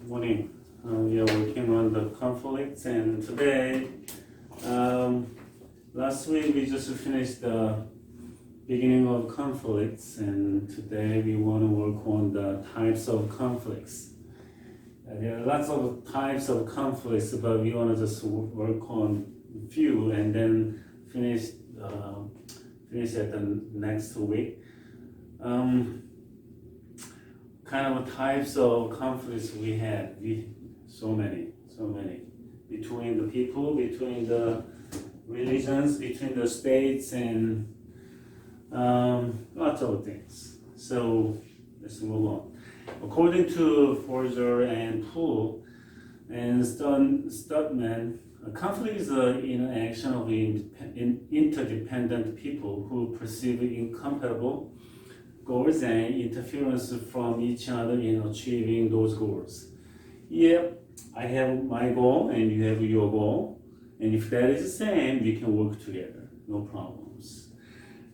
Morning. We are working on the conflicts, and today, last week we just finished the beginning of conflicts, and today we want to work on the types of conflicts. There are lots of types of conflicts, but we want to just work on a few and then finish at the next week. Kind of types of conflicts we have. So many between the people, between the religions, between the states, and lots of things. So let's move on. According to Forger and Poole and Studman, a conflict is the interaction of interdependent people who perceive incompatible goals and interference from each other in achieving those goals. Yep, I have my goal and you have your goal, and if that is the same, we can work together, no problems.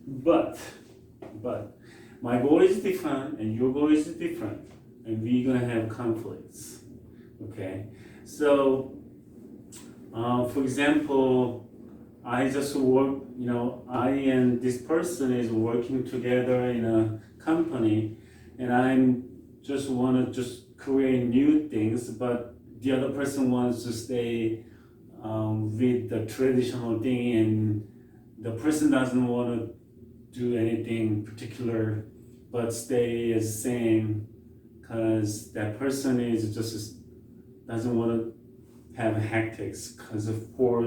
But my goal is different and your goal is different, and we're gonna have conflicts. Okay, so for example, I just work, I and this person is working together in a company, and I'm just want to create new things, but the other person wants to stay with the traditional thing, and the person doesn't want to do anything particular, but stay as same, because that person is just doesn't want to have hectics, because for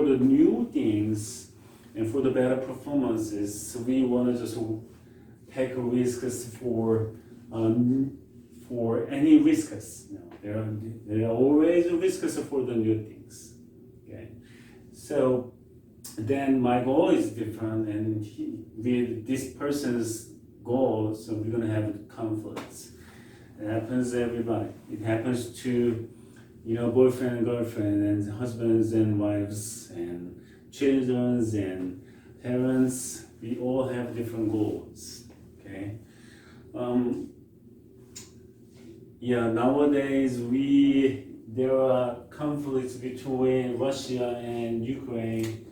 the new things and for the better performances, we want to just take risks for any risks. There are always risks for the new things. Okay, so then my goal is different, and with this person's goal, so we're gonna have conflicts. It happens to everybody. It happens to boyfriend and girlfriend, and husbands and wives, and children and parents. We all have different goals. Okay. Nowadays there are conflicts between Russia and Ukraine.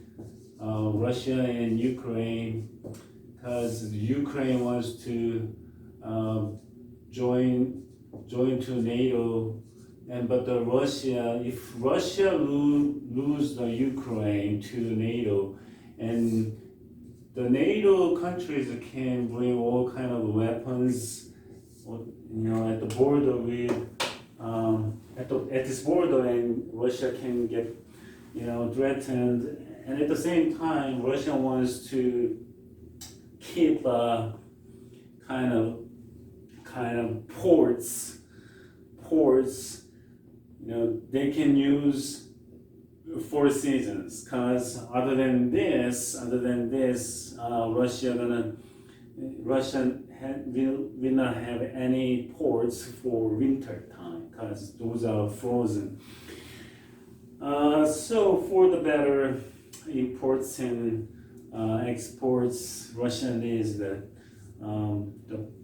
Because Ukraine wants to join to NATO. But if Russia lose the Ukraine to NATO, and the NATO countries can bring all kind of weapons, at the border with at this border, and Russia can get threatened, and at the same time, Russia wants to keep kind of ports. They can use 4 seasons, because other than this, Russia will not have any ports for winter time, because those are frozen. So for the better imports and exports, Russia needs the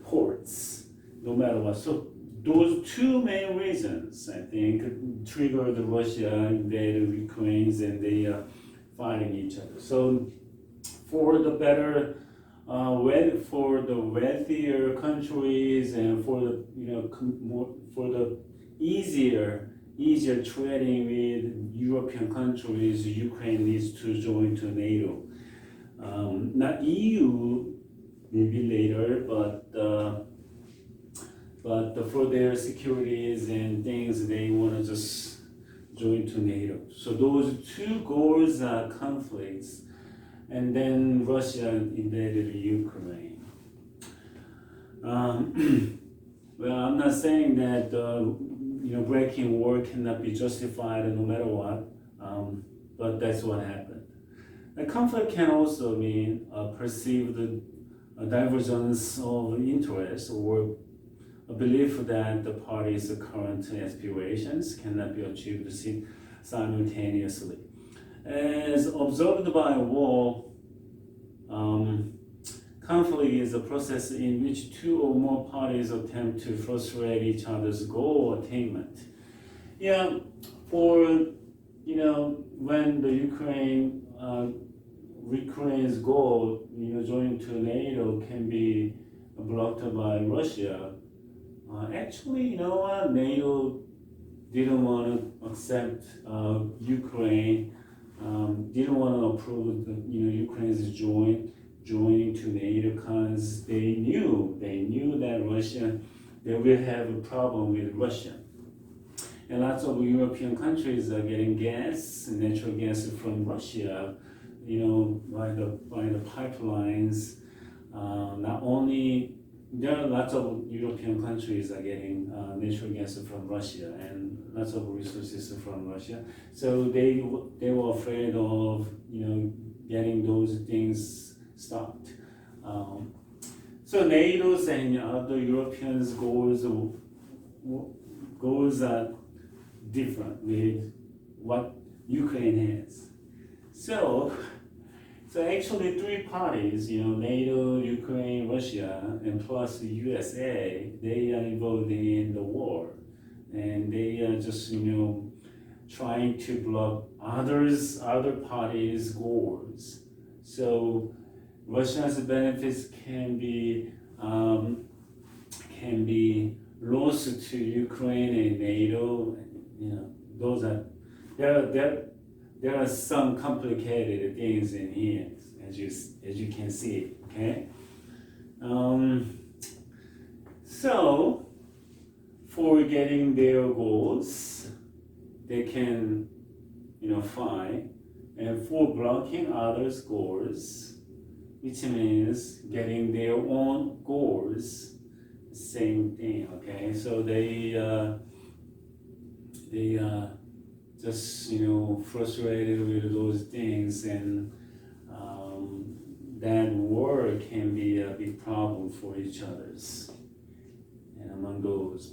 ports, no matter what. So those 2 main reasons, I think, triggered Russia invaded Ukraine, and they are fighting each other. So for the better, for the wealthier countries, and for the easier trading with European countries, Ukraine needs to join to NATO. Not EU, maybe later, but for their securities and things, they want to just join to NATO. So those 2 goals are conflicts, and then Russia invaded Ukraine. Well, I'm not saying that breaking war cannot be justified no matter what, but that's what happened. A conflict can also mean a perceived divergence of interest, or a belief that the parties' current aspirations cannot be achieved simultaneously. As observed by Wall, conflict is a process in which two or more parties attempt to frustrate each other's goal attainment. Yeah, for when the Ukraine's goal, joining to NATO can be blocked by Russia. Actually, you know what? NATO didn't want to accept Ukraine, didn't want to approve Ukraine's joining to NATO because they knew that they will have a problem with Russia. And lots of European countries are getting natural gas from Russia, by the pipelines. Not only there are lots of European countries are getting natural gas from Russia and lots of resources from Russia. So they were afraid of getting those things stopped. So NATO's and other Europeans' goals are different with what Ukraine has. So actually three parties, NATO, Ukraine, Russia, and plus the USA, they are involved in the war. And they are just, trying to block other parties' goals. So Russia's benefits can be lost to Ukraine and NATO. Those are there are some complicated things in here, as you can see. Okay. So for getting their goals, they can fight, and for blocking others' goals, which means getting their own goals, same thing. Okay. So they just frustrated with those things, and that war can be a big problem for each others and among those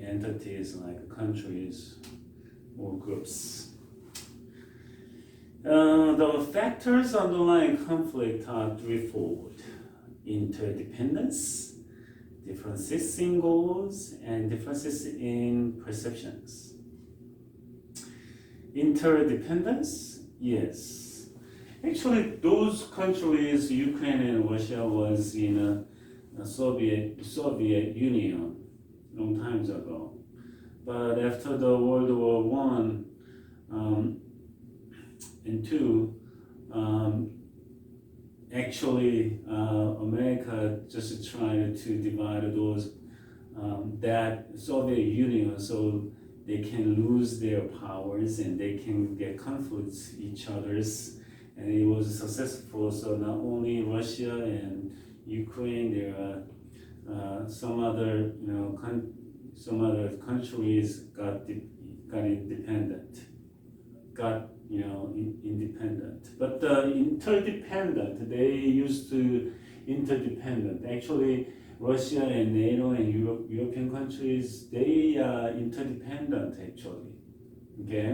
entities like countries or groups. The factors underlying conflict are threefold: interdependence, differences in goals, and differences in perceptions. Interdependence, yes. Actually, those countries, Ukraine and Russia, was in a Soviet Union long times ago. But after the World War One and Two, actually America just tried to divide those that Soviet Union so they can lose their powers and they can get conflicts each other's, and it was successful. So not only Russia and Ukraine, there are some other countries got independent. But interdependent, they used to interdependent. Actually, Russia and NATO and European countries, they are interdependent actually. Okay.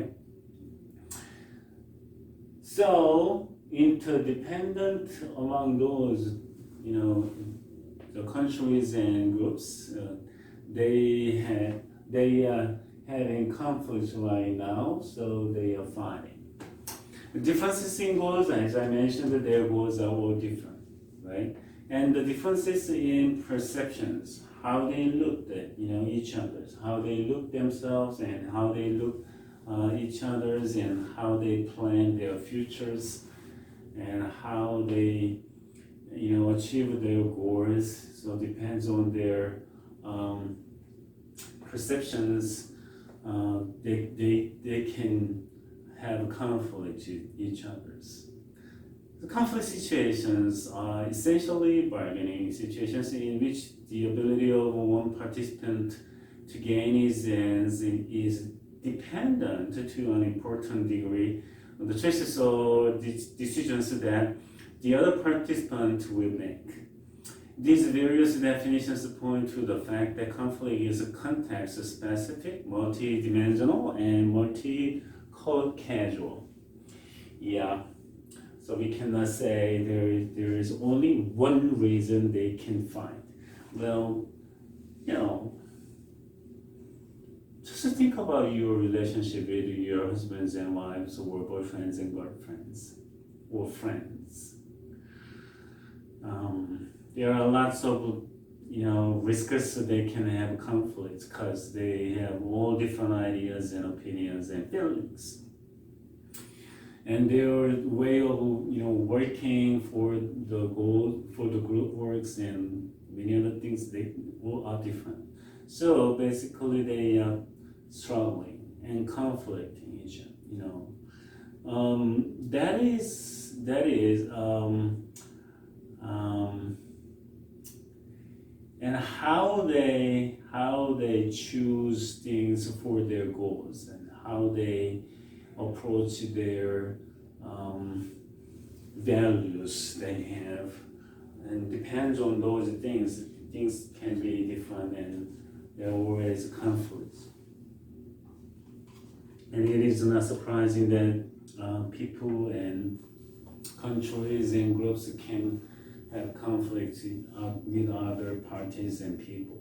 So interdependent among those, the countries and groups, they are having conflicts right now, so they are fighting. The differences in goals, as I mentioned, their goals are all different, right? And the differences in perceptions, how they look at each other's, how they look themselves, and how they look each other's, and how they plan their futures, and how they achieve their goals. So it depends on their perceptions. They can have conflict with each other's. The conflict situations are essentially bargaining situations in which the ability of one participant to gain his ends is dependent to an important degree on the choices or decisions that the other participant will make. These various definitions point to the fact that conflict is context-specific, multi-dimensional, and multi-casual. Yeah. So we cannot say there is only one reason they can find. Well, just think about your relationship with your husbands and wives or boyfriends and girlfriends or friends. There are lots of risks they can have conflicts because they have all different ideas and opinions and feelings. And their way of working for the goal, for the group works and many other things, they all are different. So basically they are struggling and conflicting each other. That is and how they choose things for their goals and how they approach their values they have, and depends on those things can be different and there are always conflicts. And it is not surprising that people and countries and groups can have conflicts with other parties and people.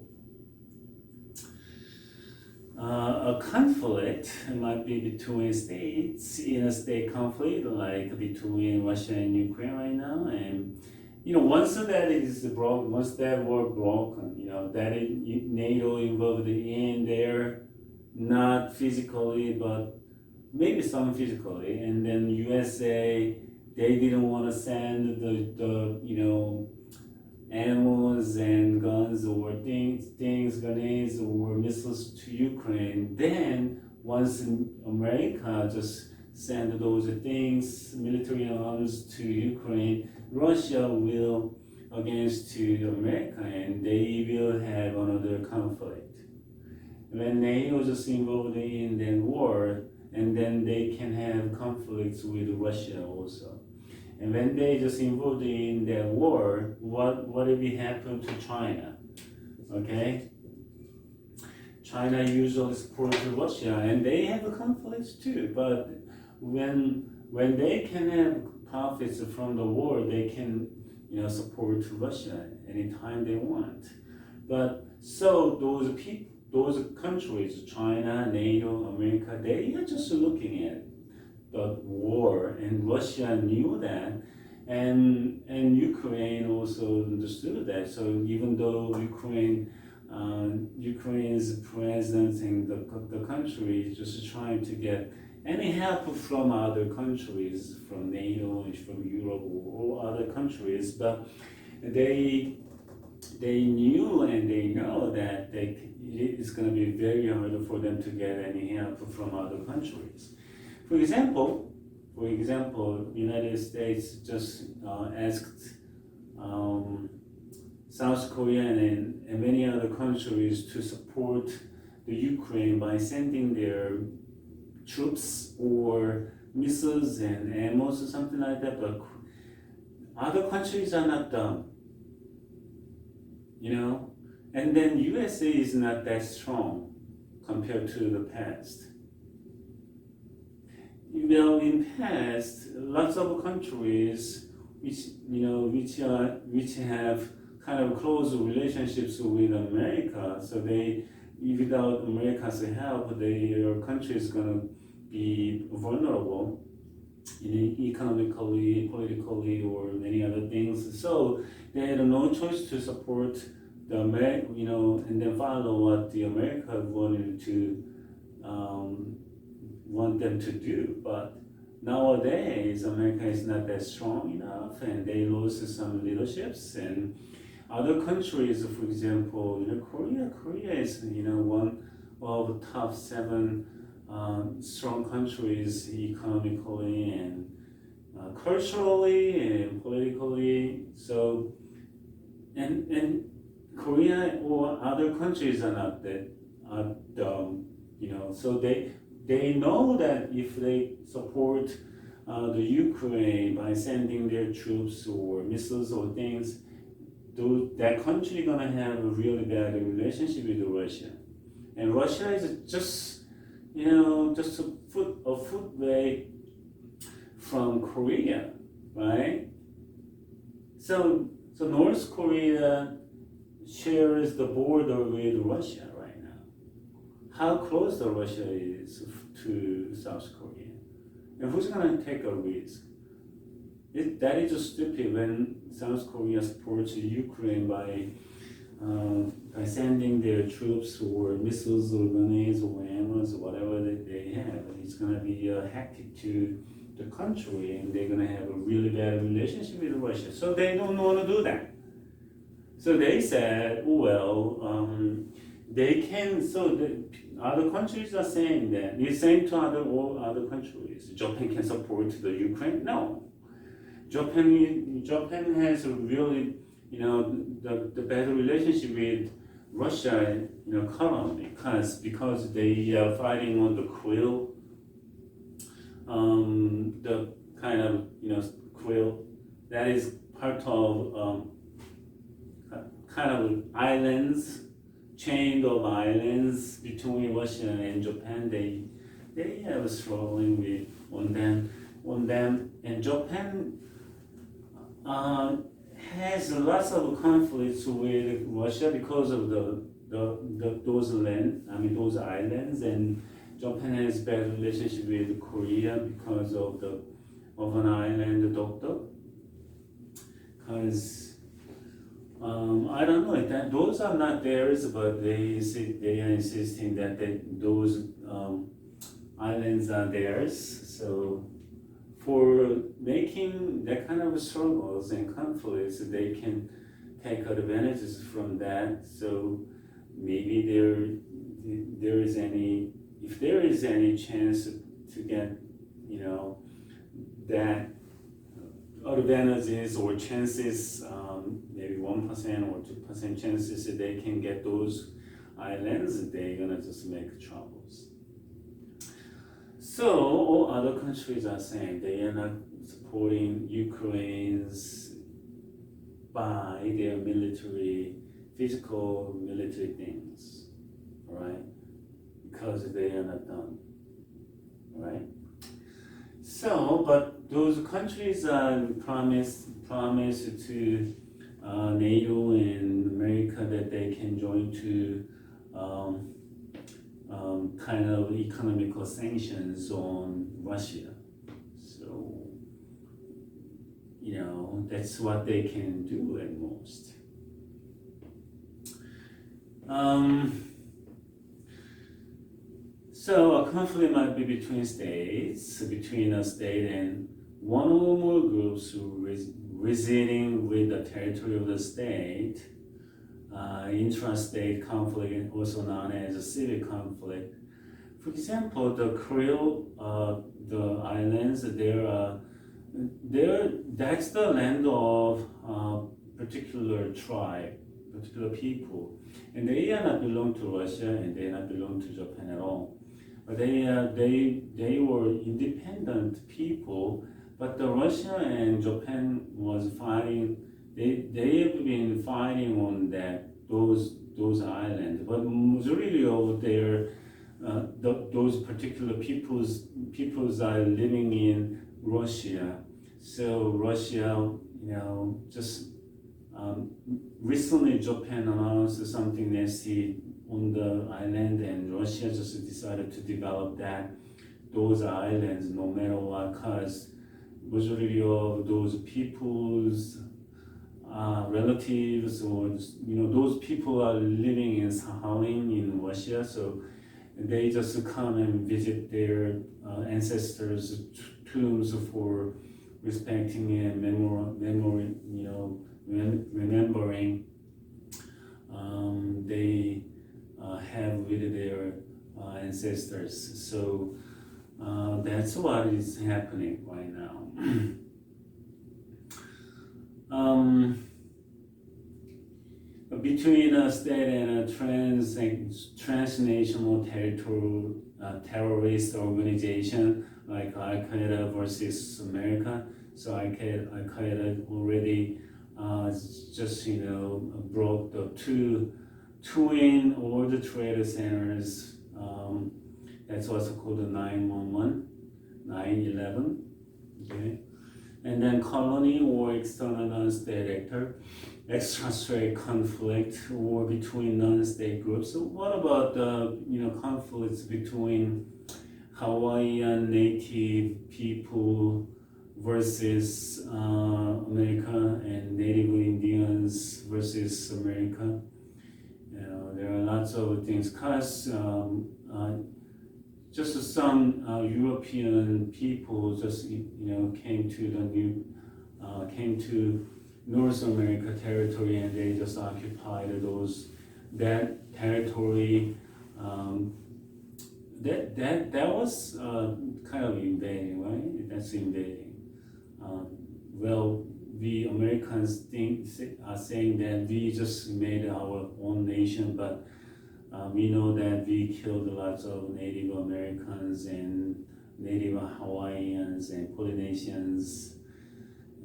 A conflict might be between states, in a state conflict like between Russia and Ukraine right now, and once that is broken, once that war broken, that NATO involved in there, not physically but maybe some physically, and then USA, they didn't want to send the ammos and guns or grenades or missiles to Ukraine. Then once America just send those things, military arms to Ukraine, Russia will against to America and they will have another conflict. When NATO just involved in the war, and then they can have conflicts with Russia also. And when they just involved in that war, what will happen to China? Okay? China usually supports Russia, and they have conflicts too. But when they can have profits from the war, they can support Russia anytime they want. But so those countries, China, NATO, America, they are just looking at the war, and Russia knew that, and Ukraine also understood that. So even though Ukraine's president and the country is just trying to get any help from other countries, from NATO, from Europe, or other countries, but they knew and they know that it's going to be very hard for them to get any help from other countries. For example, United States just asked South Korea and many other countries to support the Ukraine by sending their troops or missiles and ammo or something like that. But other countries are not done, And then USA is not that strong compared to the past. In past, lots of countries which have kind of close relationships with America, so without America's help, their country is going to be vulnerable economically, politically, or many other things. So they had no choice to support the America, and then follow what the America want them to do. But nowadays, America is not that strong enough, and they lost some leaderships. And other countries, for example, Korea is one of the top 7 strong countries economically and culturally and politically. So, and Korea or other countries are not that dumb, So they know that if they support the Ukraine by sending their troops or missiles or things, that country gonna have a really bad relationship with Russia, and Russia is just just a foot away from Korea. right? So North Korea shares the border with Russia right now. How close the Russia is to South Korea? And who's going to take a risk? That is just stupid when South Korea supports Ukraine by sending their troops or missiles or grenades or hammers or whatever that they have. It's going to be hectic to the country, and they're going to have a really bad relationship with Russia. So they don't want to do that. So they said, well, they can. So the other countries are saying that the same to all other countries. Japan can support the Ukraine. No, Japan has a really, the better relationship with Russia, currently, because they are fighting on the Kuril, the kind of, Kuril that is part of kind of islands, chain of islands between Russia and Japan. They have struggling with on them, and Japan has lots of conflicts with Russia because of those islands, and Japan has bad relationship with Korea because of an island Dokdo. Because I don't know that those are not theirs, but they are insisting that those islands are theirs. So for making that kind of struggles and conflicts, they can take advantages from that. So maybe if there is any chance to get, that advantages or chances, maybe 1% or 2% chances that they can get those islands, they're gonna just make troubles. So all other countries are saying they are not supporting Ukraine's by their physical military things, right? Because they are not done, right? So, but those countries promise to NATO and America that they can join to kind of economical sanctions on Russia. So, that's what they can do at most. So a conflict might be between states, between a state and one or more groups residing with the territory of the state. Intrastate conflict, also known as a civil conflict. For example, the Kuril, the islands, that's the land of particular tribe, particular people, and they are not belong to Russia and they not belong to Japan at all. But they were independent people, but the Russia and Japan was fighting. They have been fighting on those islands, but majority of their those particular peoples are living in Russia. So Russia, just recently Japan announced something nasty on the island, and Russia just decided to develop those islands no matter what, because majority of those people's relatives or those people are living in Sakhalin in Russia, so they just come and visit their ancestors' tombs for respecting and remembering they have with their ancestors. So that's what is happening right now. Between a state and a transnational terrorist organization like Al-Qaeda versus America. So Al-Qaeda already just broke the two twin World Trade Centers. That's also called the 9/11. Okay, And then colony or external non-state actor, extra-state conflict or between non-state groups. So what about the conflicts between Hawaiian native people versus America and Native Indians versus America? There are lots of things. Cause just some European people just came to North America territory and they just occupied that territory. That was kind of invading, right? That's invading. Well, we Americans are saying that we just made our own nation, but we know that we killed lots of Native Americans and Native Hawaiians and Polynesians,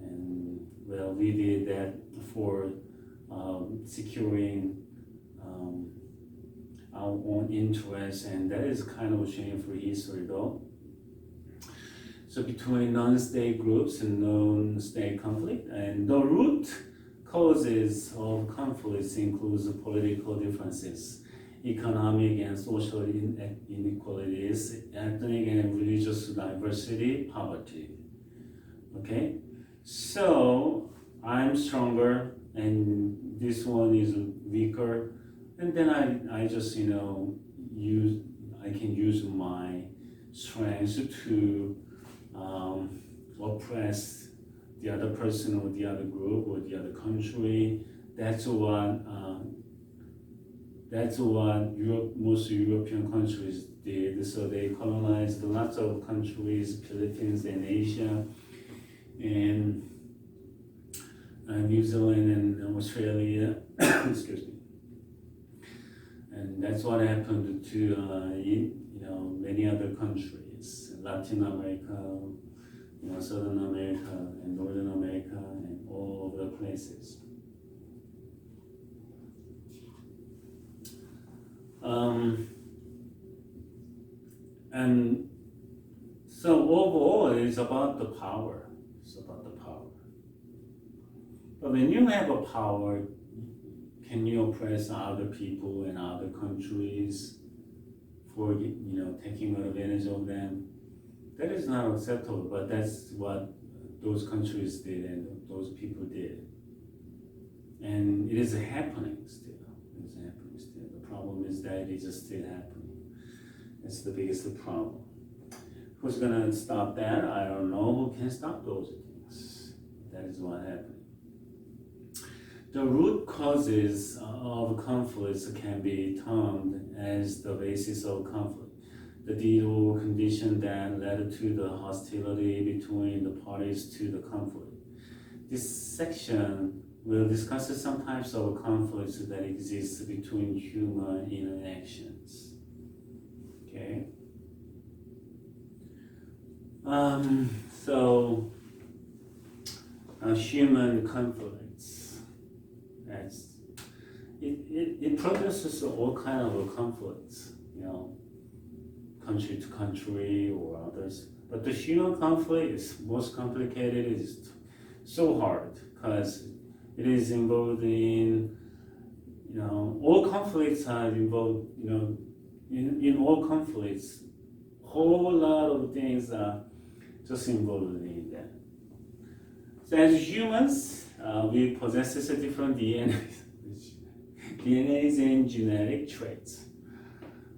and well, we did that for securing our own interests, and that is kind of a shameful history, though. So between non-state groups and non-state conflict, and the root causes of conflicts includes political differences, economic and social inequalities, ethnic and religious diversity, poverty. Okay, so I'm stronger and this one is weaker, and then I just I can use my strength to oppress the other person or the other group or the other country. That's what most European countries did. So they colonized lots of countries, Philippines and Asia, and New Zealand and Australia. Excuse me. And that's what happened to many other countries, Latin America, Southern America, and Northern America, and all over the places. And so overall, it's about the power. It's about the power. But when you have a power, can you oppress other people in other countries for taking advantage of them? That is not acceptable. But that's what those countries did and those people did, and it is happening still. It is happening still. The problem is that it is still happening. That's the biggest problem. Who's gonna stop that? I don't know. Who can stop those things? That is what happened. The root causes of conflicts can be termed as the basis of conflict. The deed or condition that led to the hostility between the parties to the conflict. This section will discuss some types of conflicts that exist between human interactions. Okay. Human conflicts. It produces all kind of conflicts, country to country or others. But the human conflict is most complicated. It's so hard because it is involved in, all conflicts are involved, in all conflicts, whole lot of things are just involved in that. So as humans, we possess a different DNAs and genetic traits.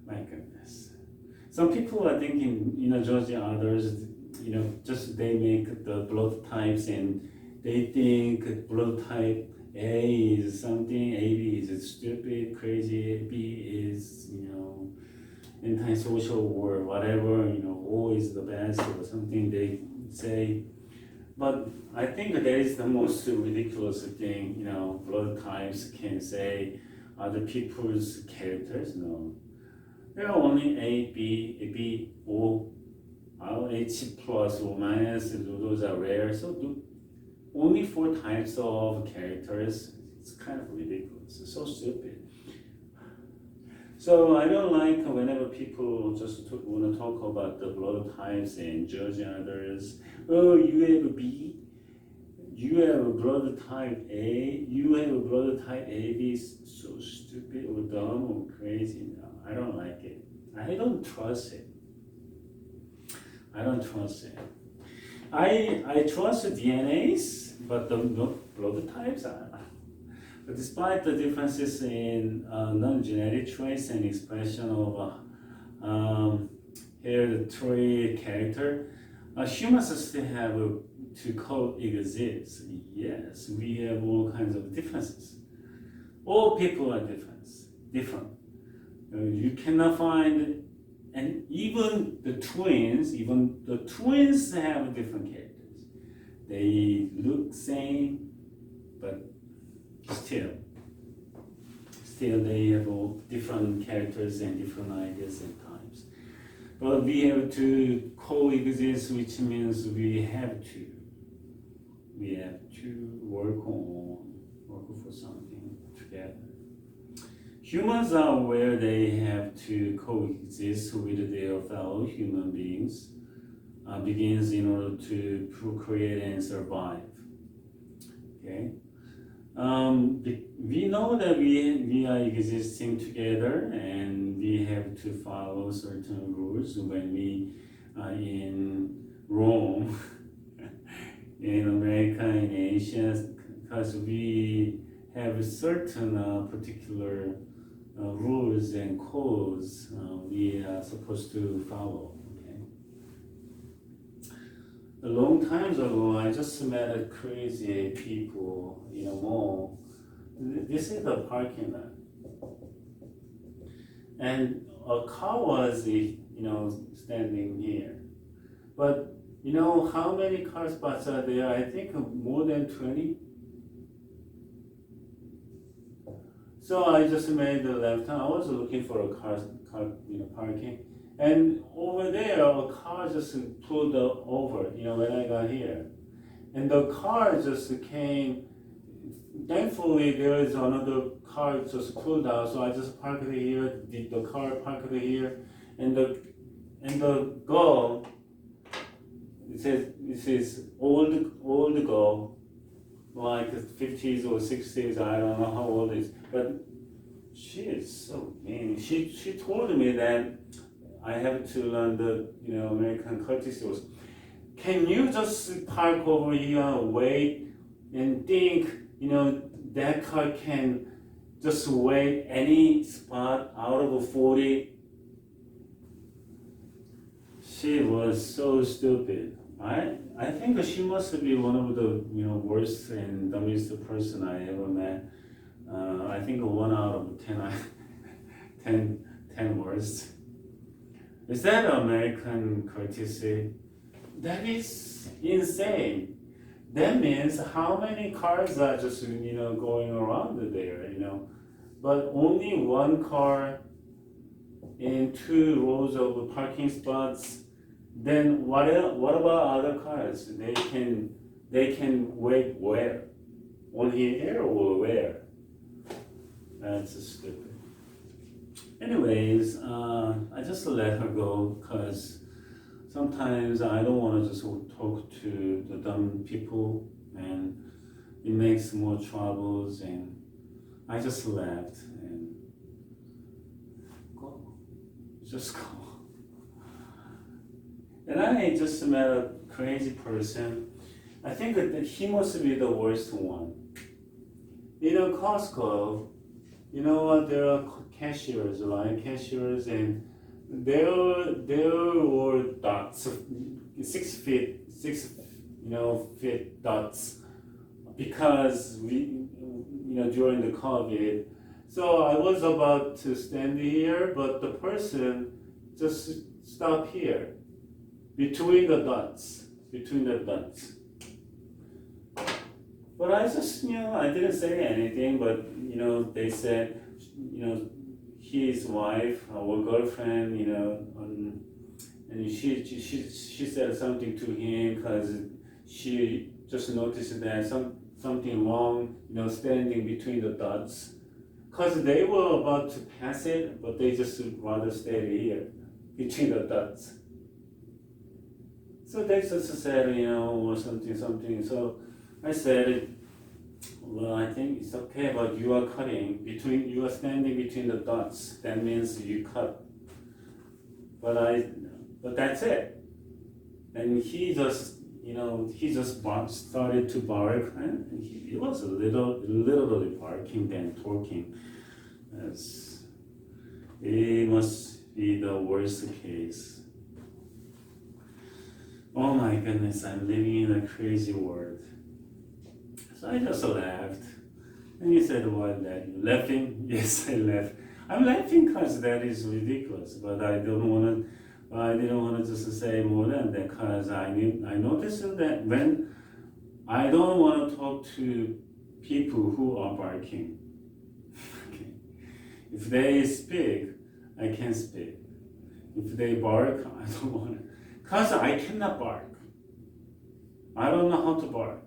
My goodness. Some people are thinking, judging others, just they make the blood types and they think blood type A is something, AB is stupid, crazy, B is, antisocial or whatever, O is the best or something they say. But I think that is the most ridiculous thing, blood types can say other people's characters. No. There are only A, B, O, H plus or minus, those are rare. So only 4 types of characters. It's kind of ridiculous. It's so stupid. So I don't like whenever people just want to talk about the blood types and judge others. Oh, you have B, you have a blood type A, you have a blood type AB, so stupid or dumb or crazy. No, I don't like it. I don't trust it. I don't trust it. I trust the DNAs, but the blood types are. But despite the differences in non-genetic traits and expression of hereditary character, humans still have to coexist. Yes, we have all kinds of differences. All people are different. You cannot find, and even the twins have different characters. They look same, but still they have all different characters and different ideas and times. But we have to coexist, which means we have to work for something together. Humans are where they have to coexist with their fellow human beings, begins in order to procreate and survive. Okay. We know that we are existing together and we have to follow certain rules when we are in Rome, in America, in Asia, because we have certain particular rules and codes we are supposed to follow. A long time ago, I just met a crazy people in a mall. This is the parking lot, and a car was, standing here. But you know how many car spots are there? I think more than 20. So I just made the left turn. I was looking for a car, parking. And over there, a car just pulled over, when I got here. And the car just came, thankfully there is another car just pulled out, so I just parked it here, the car parked it here, and the girl, it says old girl, like 50s or 60s, I don't know how old it is, but she is so mean. She told me that I have to learn the American courtesy rules. Can you just park over here, wait, and think that car can just wait any spot out of 40? She was so stupid. I think she must be one of the worst and dumbest person I ever met. I think 1 out of 10, 10 worst. Is that American courtesy? That is insane. That means how many cars are just going around there, but only one car in 2 rows of parking spots. Then what about other cars? They can wait where? Only here or where? That's stupid. Anyways, I just let her go because sometimes I don't want to just talk to the dumb people and it makes more troubles, and I just left and just go. And I just met a crazy person. I think that he must be the worst one. Costco, there are cashiers, right? Cashiers, and there were dots, 6 feet dots, because we, during the COVID. So I was about to stand here, but the person just stopped here, between the dots. But I just, I didn't say anything, but they said, his wife or girlfriend, and she said something to him because she just noticed that something wrong, standing between the dots. Because they were about to pass it, but they just rather stay here, between the dots. So they just said, or something. So I said, well, I think it's okay, but you are you are standing between the dots. That means you cut. But that's it. And he just, started to bark, and he was literally barking then talking. It must be the worst case. Oh my goodness, I'm living in a crazy world. So I just laughed. And he said, what, that you laughing? Yes, I laughed. I'm laughing because that is ridiculous, but I didn't want to just say more than that, because I noticed that when I don't want to talk to people who are barking. Okay. If they speak, I can speak. If they bark, I don't want to. Because I cannot bark. I don't know how to bark.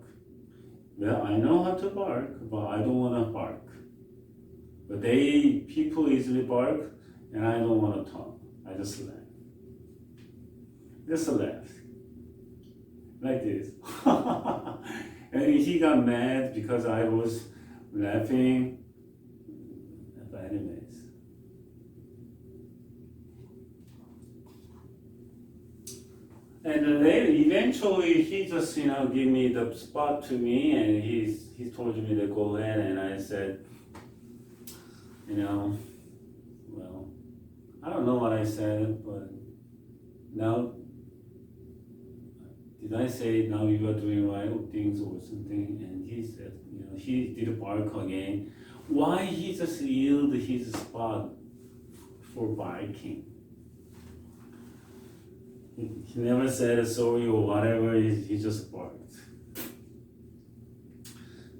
Well, I know how to bark, but I don't want to bark. But people easily bark, and I don't want to talk. I just laugh. Just laugh. Like this. And he got mad because I was laughing. But anyways. And later, eventually, he just, give me the spot to me, and he told me to go ahead, and I said, well, I don't know what I said, but now, did I say now you are doing right things or something? And he said, he did bark again. Why he just yielded his spot for barking? He never said sorry or whatever, he just barked.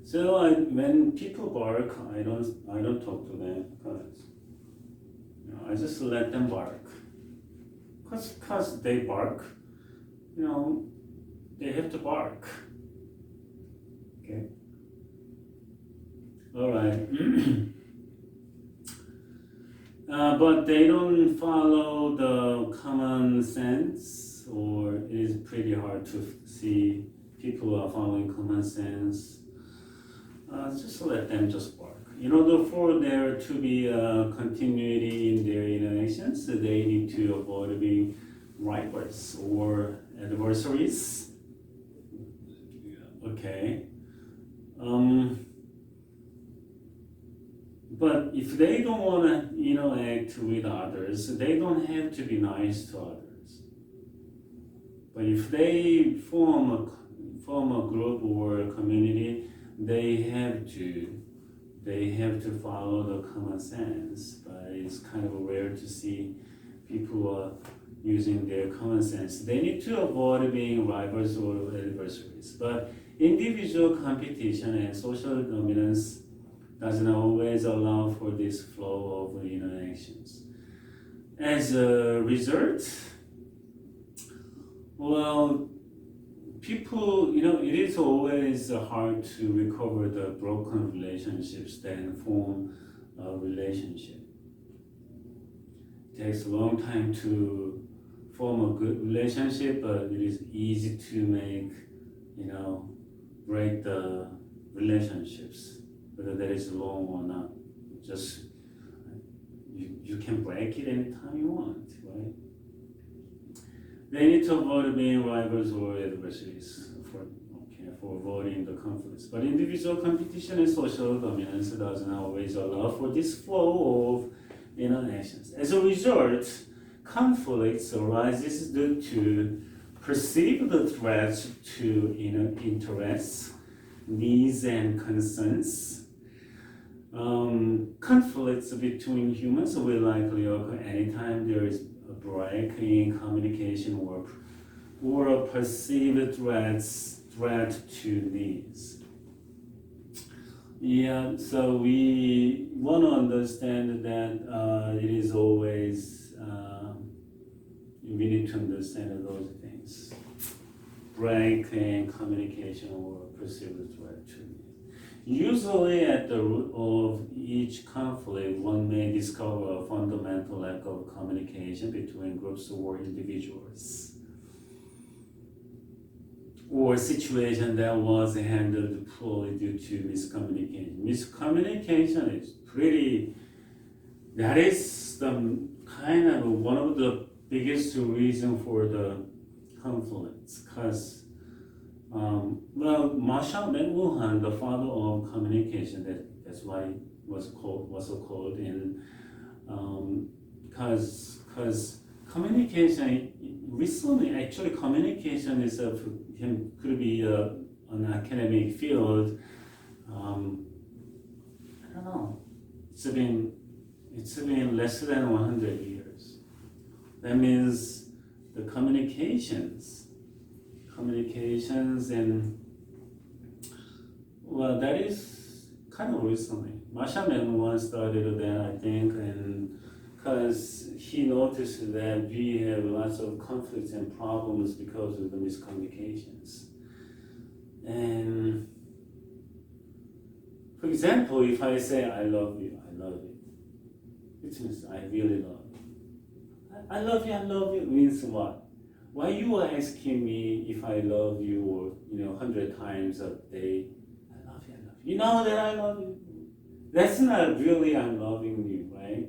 So when people bark, I don't talk to them, because I just let them bark. Because they bark, they have to bark. Okay? All right. But they don't follow the common sense, or it is pretty hard to see people are following common sense. Just let them just bark. In order for there to be a continuity in their interactions, they need to avoid being rivals or adversaries. Okay. But if they don't want to interact with others, they don't have to be nice to others. But if they form a group or a community, they have to follow the common sense. But it's kind of rare to see people are using their common sense. They need to avoid being rivals or adversaries. But individual competition and social dominance doesn't always allow for this flow of interactions. As a result, well, people, it is always hard to recover the broken relationships that form a relationship. It takes a long time to form a good relationship, but it is easy to make, break the relationships, whether that is long or not. Just, you can break it anytime you want, right? They need to avoid being rivals or adversaries for avoiding the conflicts. But individual competition and social dominance doesn't always allow for this flow of interactions. As a result, conflicts arises due to perceived threats to interests, needs, and concerns. Conflicts between humans will likely occur anytime there is a break in communication or a perceived threat to needs. Yeah, so we want to understand that it is always, we need to understand those things. Break in communication or perceived threat to needs. Usually at the root of each conflict, one may discover a fundamental lack of communication between groups or individuals. or situation that was handled poorly due to miscommunication. Miscommunication is that is the kind of one of the biggest reason for the conflicts, because Marshall McLuhan, the father of communication, that's why it was so called in because communication recently actually communication is could be an academic field. I don't know. It's been less than 100 years. That means the communications and that is kind of recently. Marshall McLuhan started that, I think, and because he noticed that we have lots of conflicts and problems because of the miscommunications. And for example, if I say I love you, it means I really love you. I love you means what? Why you are asking me if I love you, or 100 times a day? I love you. You know that I love you. That's not really I'm loving you, right?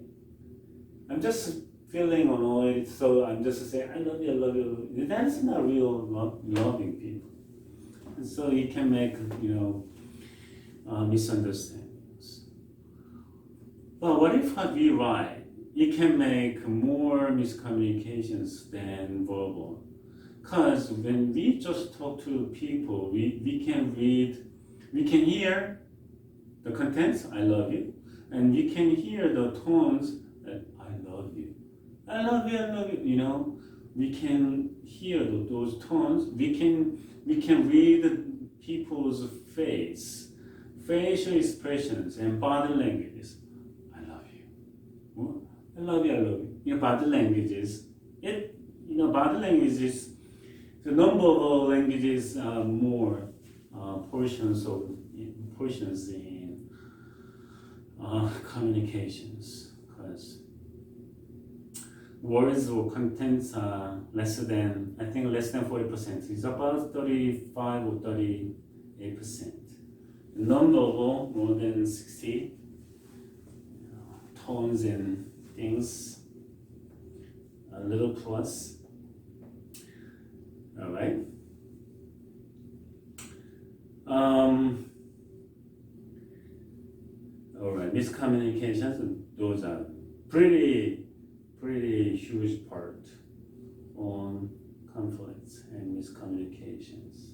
I'm just feeling annoyed, so I'm just saying I love you. That's not real loving people, and so it can make misunderstandings. But what if we write? It can make more miscommunications than verbal. Because when we just talk to people, we can hear the contents, I love you, and we can hear the tones that I love you. I love you. We can hear those tones. We can read people's facial expressions and body languages. I love you. I love you. Body languages. Body languages. The number of languages are more portions in communications, because words or contents are less than 40%. It's about 35 or 38%. Non-verbal more than 60. Tones and things a little plus. All right. All right. Miscommunications. Those are pretty huge part on conflicts and miscommunications.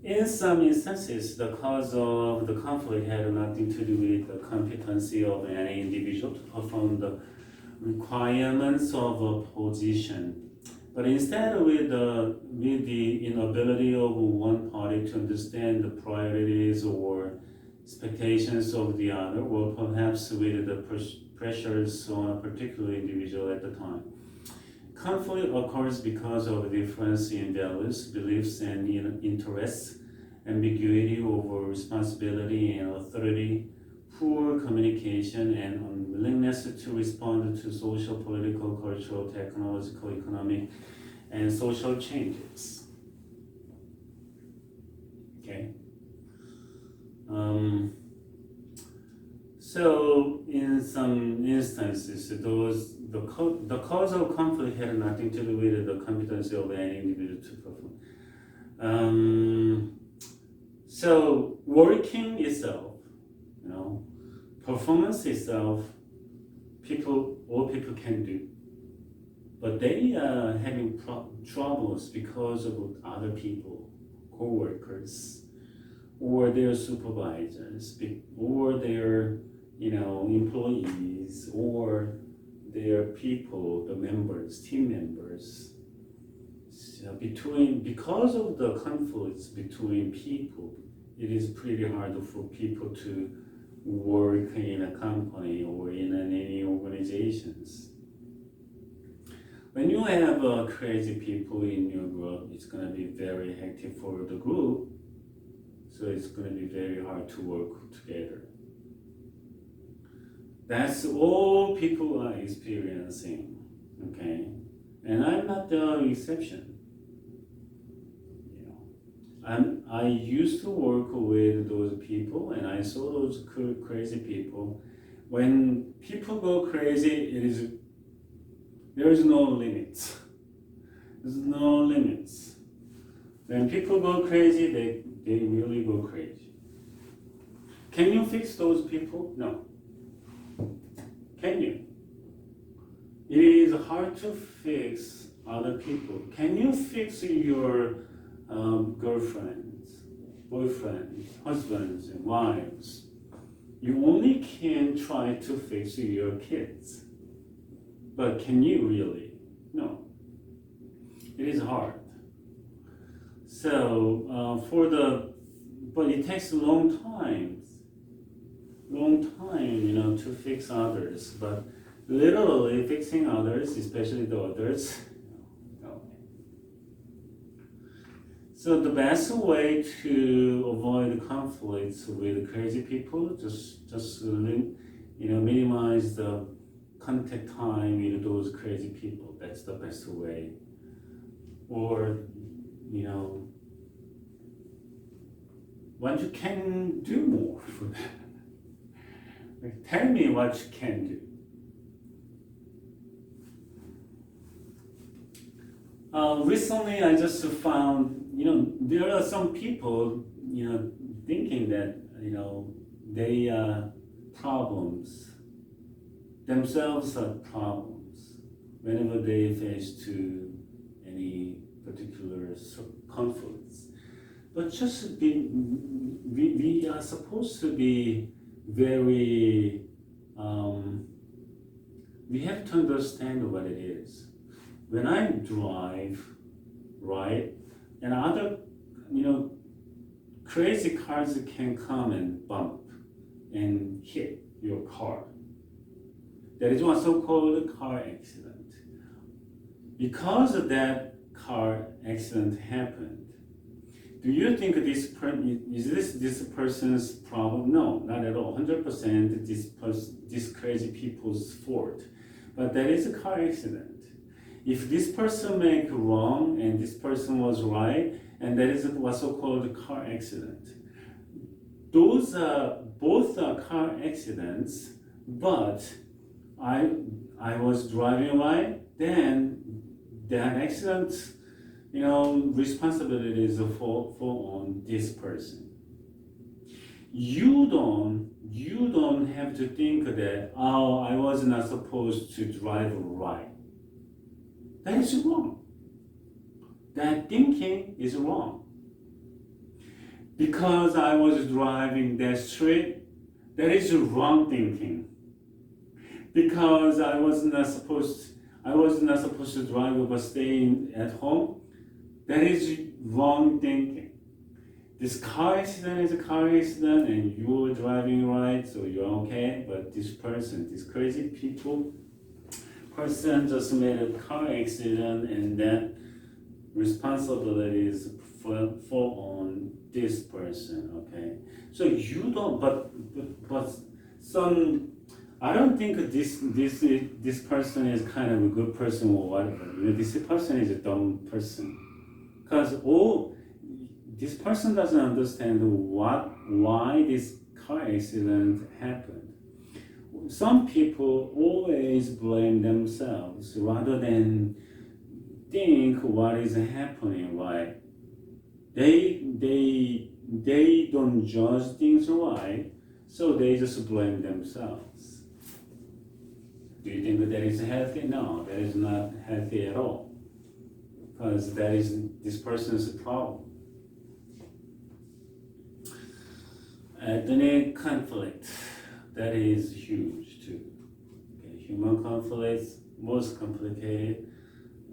In some instances, the cause of the conflict had nothing to do with the competency of any individual to perform the requirements of a position, but instead with the inability of one party to understand the priorities or expectations of the other, or perhaps with the pressures on a particular individual at the time. Conflict occurs because of a difference in values, beliefs, and interests, ambiguity over responsibility and authority, poor communication, and unwillingness to respond to social, political, cultural, technological, economic, and social changes. Okay. So in some instances, the cause of conflict had nothing to do with the competency of any individual to perform. So working itself, performance itself, all people can do, but they are having troubles because of other people, co-workers, or their supervisors, or their employees, or their people, the members, team members. So because of the conflicts between people, it is pretty hard for people to work in a company or in any organizations. When you have crazy people in your group, it's going to be very hectic for the group. So it's going to be very hard to work together. That's all people are experiencing, okay? And I'm not the exception. I used to work with those people, and I saw those crazy people. When people go crazy, there is no limits. There's no limits. When people go crazy, they really go crazy. Can you fix those people? No. Can you? It is hard to fix other people. Can you fix your girlfriends, boyfriends, husbands, and wives? You only can try to fix your kids. But can you really? No. It is hard. So but it takes a long time, to fix others. But literally fixing others, especially the others, no. So the best way to avoid conflicts with crazy people, just minimize the contact time with those crazy people. That's the best way. Or, what you can do more for that. Like, tell me what you can do. Recently, I just found, there are some people, thinking that, they are problems. Themselves are problems whenever they face to any particular conflicts. But just we are supposed to be very, we have to understand what it is. When I drive, right, and other, crazy cars can come and bump and hit your car. That is one so-called car accident. Because of that car accident happened, do you think is this person's problem? No, not at all. 100% this crazy people's fault. But that is a car accident. If this person make wrong and this person was right, and that is what's so-called a car accident. Those are both car accidents, but I was driving right, then that accident, responsibility is fall on this person. You don't have to think that, I was not supposed to drive right. That is wrong. That thinking is wrong. Because I was driving that street, that is wrong thinking. Because I was not supposed to drive but staying at home, that is wrong thinking. This car accident is a car accident and you're driving right, so you're okay, but this crazy person just made a car accident, and that responsibility is fall on this person, okay? So you don't, but some, I don't think this person is kind of a good person or whatever. This person is a dumb person, because this person doesn't understand why this car accident happened. Some people always blame themselves rather than think what is happening, right? They don't judge things right, so they just blame themselves. Do you think that is healthy? No, that is not healthy at all, because that is this person's problem. Ethnic conflict, that is huge too. Okay, human conflicts, most complicated.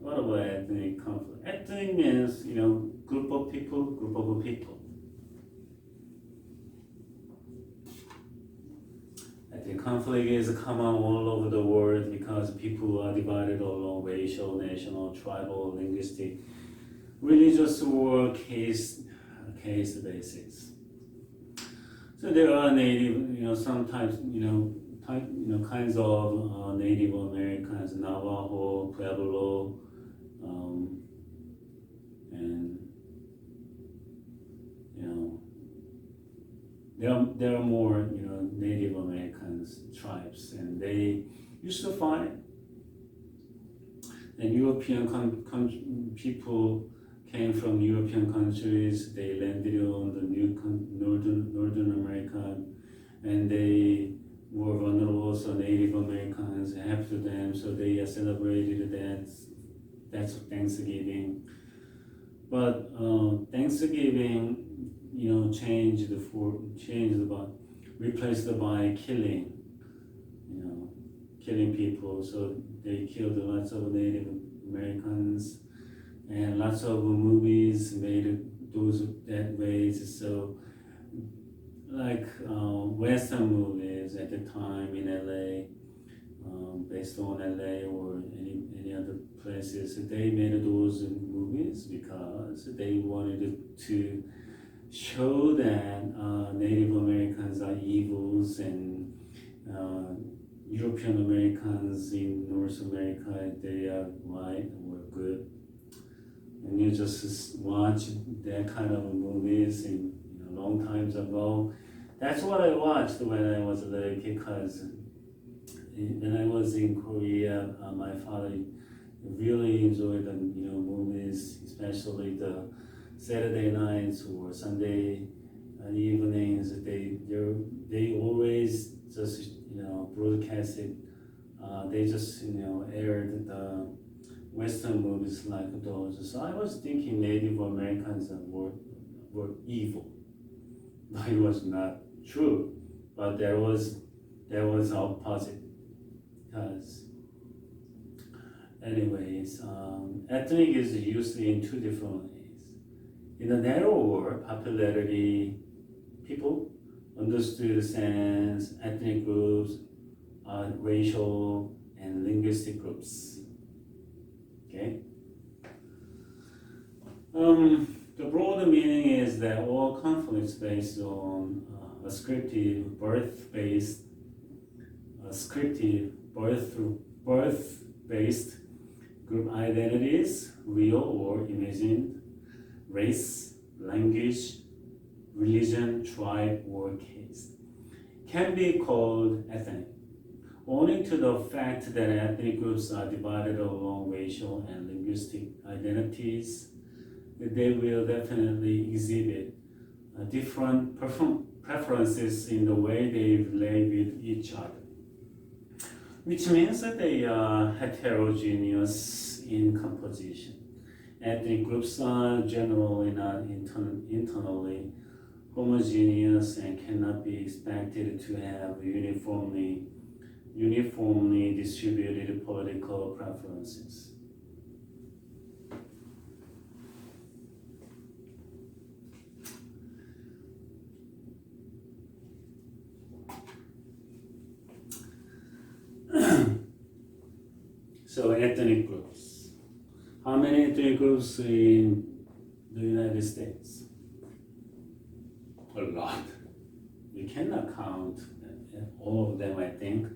What about ethnic conflict? Ethnic means, group of people. Ethnic conflict is common all over the world because people are divided along racial, national, tribal, linguistic, religious, or case basis. So there are native, sometimes, kinds of Native Americans, Navajo, Pueblo, and there are more, Native Americans tribes, and they used to fight. And European people came from European countries. They landed on the Northern America, and they were vulnerable. So Native Americans helped them. So they celebrated that. That's Thanksgiving. But Thanksgiving, replaced by killing, killing people. So they killed lots of Native Americans, and lots of movies made those that ways. So like Western movies at the time in LA, based on LA or any other places, they made those movies because they wanted to show that Native Americans are evils and European Americans in North America, they are white or good. And you just watch that kind of movies in long times ago. That's what I watched when I was a little kid, because when I was in Korea, my father really enjoyed the movies, especially the Saturday nights or Sunday evenings. They always just broadcasted. They just aired the Western movies like those. So I was thinking Native Americans were evil. It was not true, but there was opposite. Because anyways, ethnic is used in two different ways. In a narrower popularity, people understood sense ethnic groups are racial and linguistic groups. Okay. The broader meaning is that all conflicts based on a scripted birth-based group identities, real or imagined, race, language, religion, tribe, or caste, can be called ethnic, owing to the fact that ethnic groups are divided along racial and linguistic identities. They will definitely exhibit different preferences in the way they relate with each other, which means that they are heterogeneous in composition. Ethnic groups are generally not internally homogeneous and cannot be expected to have uniformly distributed political preferences. So ethnic groups. How many ethnic groups in the United States? A lot. You cannot count all of them, I think.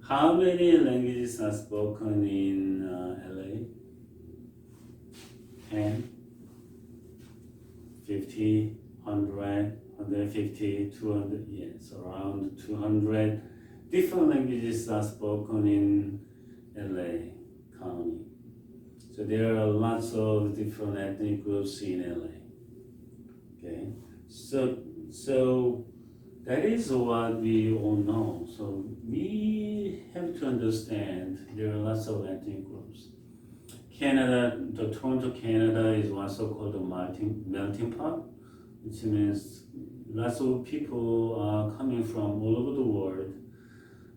How many languages are spoken in LA? 10, 50, 100, 150, 200, yes, around 200 different languages are spoken in LA County. So there are lots of different ethnic groups in LA. Okay, so that is what we all know. So we have to understand there are lots of ethnic groups. Canada, the Toronto, Canada is also called a melting pot, which means lots of people are coming from all over the world,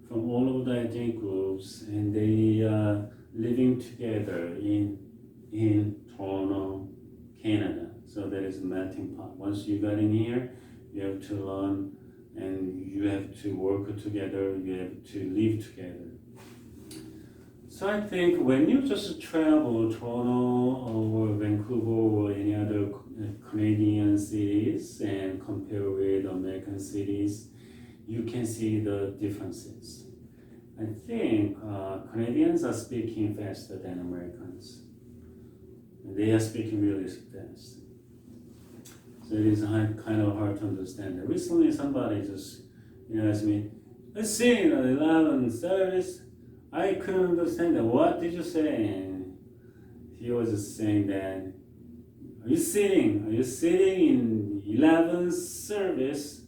from all of the ethnic groups, and they are living together in Toronto, Canada. So that is a melting pot. Once you got in here, you have to learn and you have to work together, you have to live together. So I think when you just travel Toronto or Vancouver or any other Canadian cities and compare with American cities, you can see the differences. I think Canadians are speaking faster than Americans. They are speaking really fast. So it is kind of hard to understand. Recently, somebody just asked me, let's sing at 11 service. I couldn't understand that. What did you say? And he was just saying that, are you sitting? Are you sitting in 11 service?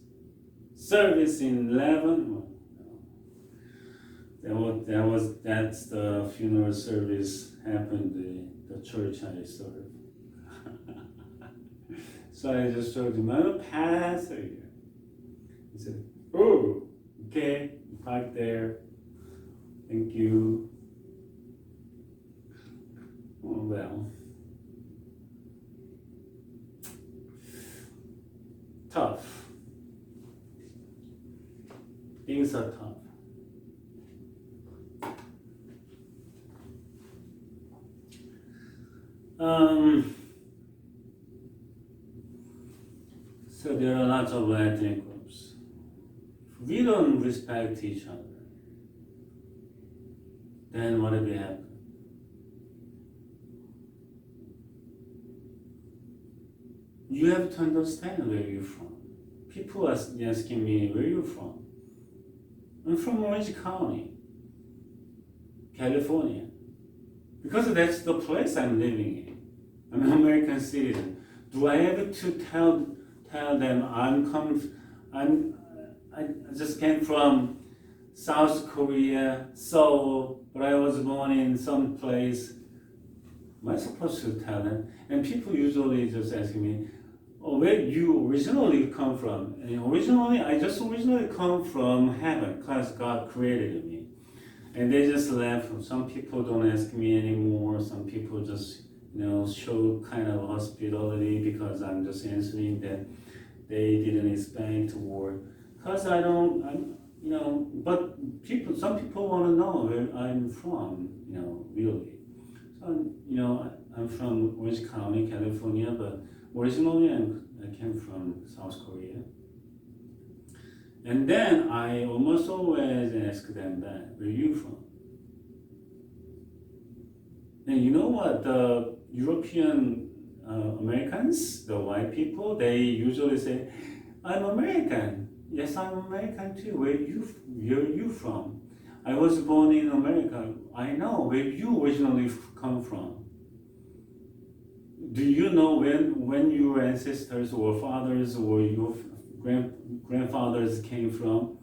Service in 11? That's the funeral service happened in the church I serve. So I just told him, I'm a pastor here. He said, oh, okay, park there. Thank you. Oh, well. Tough. Things are tough. So there are lots of ethnic groups. If we don't respect each other, then what will happen? You have to understand where you're from. People are asking me, where are you from? I'm from Orange County, California. Because that's the place I'm living in. I'm an American citizen. Do I have to tell them I just came from South Korea, Seoul, but I was born in some place? Am I supposed to tell them? And people usually just ask me, oh, where you originally come from? And I just originally come from heaven, because God created me. And they just laugh. Some people don't ask me anymore. Some people just, show kind of hospitality because I'm just answering that they didn't expect, or because but some people want to know where I'm from, really. So, I'm from Orange County, California, but originally I came from South Korea. And then I almost always ask them that, where are you from? And you know what? The European Americans, the white people, they usually say, I'm American. Yes, I'm American too. Where are you from? I was born in America. I know where you originally come from. Do you know when your ancestors or fathers or your grandfathers came from?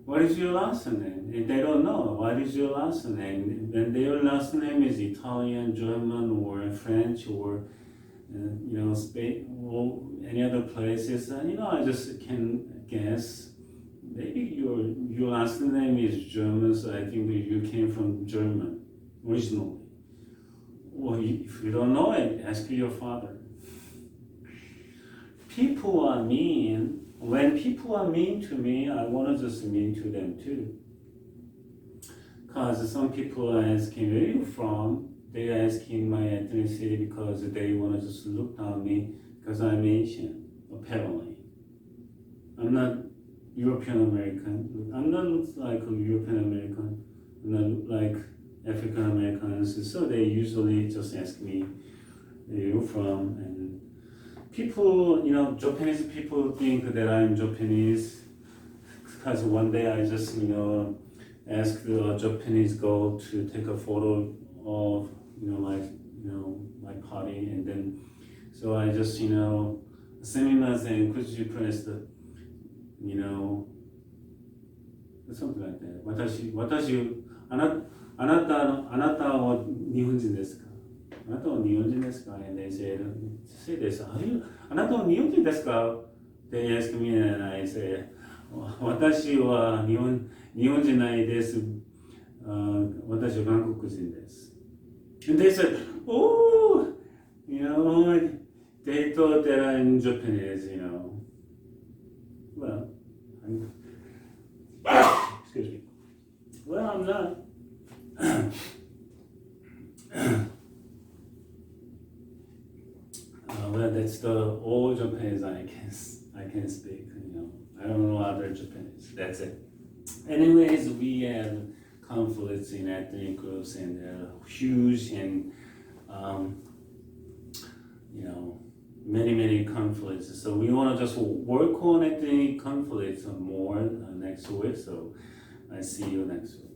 What is your last name? If they don't know, what is your last name? And their last name is Italian, German, or French, or Spain, or any other places. I just can guess. Maybe your last name is German, so I think that you came from German originally. Or if you don't know it, ask your father. People are mean. When people are mean to me, I want to just mean to them too. Because some people are asking, where are you from? They're asking my ethnicity because they want to just look down me because I'm Asian, apparently. I'm not European American. I'm not like a European American. I'm not like African Americans. So they usually just ask me, where are you from? And people, Japanese people think that I'm Japanese because one day I just, asked the Japanese girl to take a photo of, my party, and then, so I just, sumimasen, could you press the, something like that. あなたは日本人ですか? あなたは日本人ですか? And they say this,あなたは日本人ですか? They ask me and I say, 私は日本人じゃないです。私は韓国人です. And they said, oh, they thought that I'm Japanese, Well, excuse me. Well, I'm not. Well, that's the all Japanese I can speak. I don't know other Japanese. That's it. Anyways, we have conflicts in ethnic groups, and they're huge, and many conflicts. So we want to just work on the conflicts more next week. So I see you next week.